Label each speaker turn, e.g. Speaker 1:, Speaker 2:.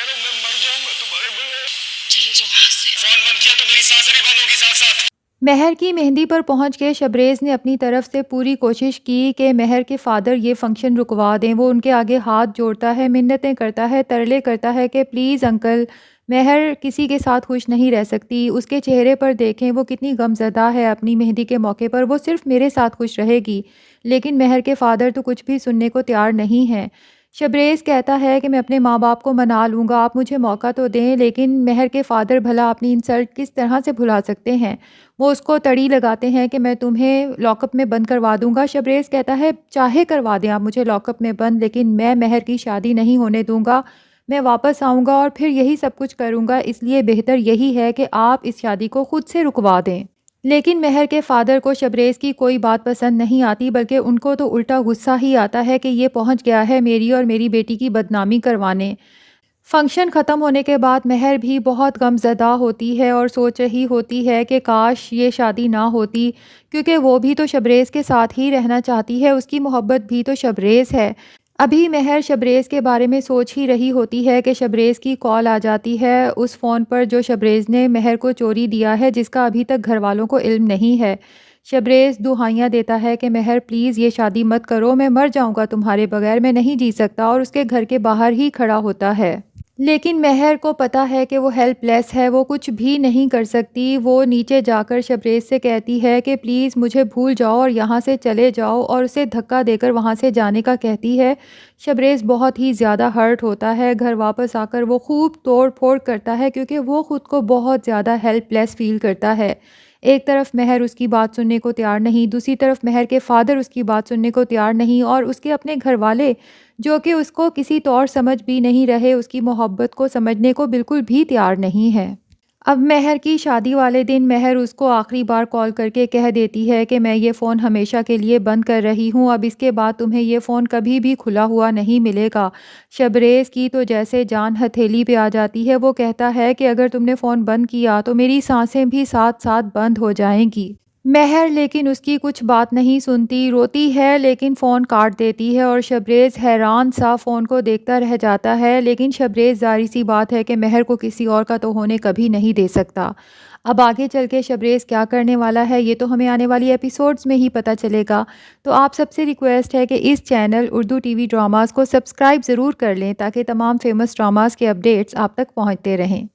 Speaker 1: कह रहा हूँ मैं मर जाऊंगा तुम्हारे बगैर। चले जाओ यहाँ से। फोन बंद किया तो मेरी सांसें भी बंद होगी साथ साथ।
Speaker 2: महर की मेहंदी पर पहुंच के शबरेज़ ने अपनी तरफ से पूरी कोशिश की कि महर के फ़ादर ये फ़ंक्शन रुकवा दें। वो उनके आगे हाथ जोड़ता है, मिन्नतें करता है, तरले करता है कि प्लीज़ अंकल, महर किसी के साथ खुश नहीं रह सकती। उसके चेहरे पर देखें वो कितनी गमज़दा है अपनी मेहंदी के मौके पर, वो सिर्फ़ मेरे साथ खुश रहेगी। लेकिन महर के फ़ादर तो कुछ भी सुनने को तैयार नहीं हैं। शबरेज़ कहता है कि मैं अपने माँ-बाप को मना लूँगा, आप मुझे मौका तो दें। लेकिन महर के फ़ादर भला अपनी इंसल्ट किस तरह से भुला सकते हैं। वो उसको तड़ी लगाते हैं कि मैं तुम्हें लॉकअप में बंद करवा दूँगा। शबरेज़ कहता है चाहे करवा दें आप मुझे लॉकअप में बंद, लेकिन मैं महर की शादी नहीं होने दूँगा। मैं वापस आऊँगा और फिर यही सब कुछ करूँगा, इसलिए बेहतर यही है कि आप इस शादी को खुद से रुकवा दें। लेकिन महर के फ़ादर को शबरेज़ की कोई बात पसंद नहीं आती, बल्कि उनको तो उल्टा गुस्सा ही आता है कि ये पहुँच गया है मेरी और मेरी बेटी की बदनामी करवाने। फंक्शन ख़त्म होने के बाद महर भी बहुत गमज़दा होती है और सोच रही होती है कि काश ये शादी ना होती, क्योंकि वो भी तो शबरेज़ के साथ ही रहना चाहती है, उसकी मोहब्बत भी तो शबरेज़ है। अभी महर शबरेज़ के बारे में सोच ही रही होती है कि शबरेज़ की कॉल आ जाती है उस फ़ोन पर जो शबरेज़ ने महर को चोरी दिया है, जिसका अभी तक घरवालों को इल्म नहीं है। शबरेज़ दुहाइयाँ देता है कि महर प्लीज़ ये शादी मत करो, मैं मर जाऊँगा तुम्हारे बगैर, मैं नहीं जी सकता, और उसके घर के बाहर ही खड़ा होता है। लेकिन महर को पता है कि वो हेल्पलेस है, वो कुछ भी नहीं कर सकती। वो नीचे जाकर शबरेज़ से कहती है कि प्लीज़ मुझे भूल जाओ और यहाँ से चले जाओ, और उसे धक्का देकर वहाँ से जाने का कहती है। शबरेज़ बहुत ही ज़्यादा हर्ट होता है। घर वापस आकर वो खूब तोड़-फोड़ करता है, क्योंकि वो ख़ुद को बहुत ज़्यादा हेल्पलेस फ़ील करता है। एक तरफ महर उसकी बात सुनने को तैयार नहीं, दूसरी तरफ महर के फ़ादर उसकी बात सुनने को तैयार नहीं, और उसके अपने घरवाले जो कि उसको किसी तौर समझ भी नहीं रहे, उसकी मोहब्बत को समझने को बिल्कुल भी तैयार नहीं है। अब महर की शादी वाले दिन महर उसको आखिरी बार कॉल करके कह देती है कि मैं ये फ़ोन हमेशा के लिए बंद कर रही हूँ, अब इसके बाद तुम्हें ये फ़ोन कभी भी खुला हुआ नहीं मिलेगा। शबरेज़ की तो जैसे जान हथेली पे आ जाती है, वो कहता है कि अगर तुमने फ़ोन बंद किया तो मेरी सांसें भी साथ-साथ बंद हो जाएँगी। महर लेकिन उसकी कुछ बात नहीं सुनती, रोती है लेकिन फ़ोन काट देती है, और शबरेज़ हैरान-सा फ़ोन को देखता रह जाता है। लेकिन शबरेज़ ज़ाहिर-सी बात है कि महर को किसी और का तो होने कभी नहीं दे सकता। अब आगे चल के शबरेज़ क्या करने वाला है, ये तो हमें आने वाली एपिसोड्स में ही पता चलेगा। तो आप सबसे रिक्वेस्ट है कि इस चैनल उर्दू टीवी ड्रामाज़ को सब्सक्राइब ज़रूर कर लें, ताकि तमाम फ़ेमस ड्रामाज़ के अपडेट्स आप तक पहुँचते रहें।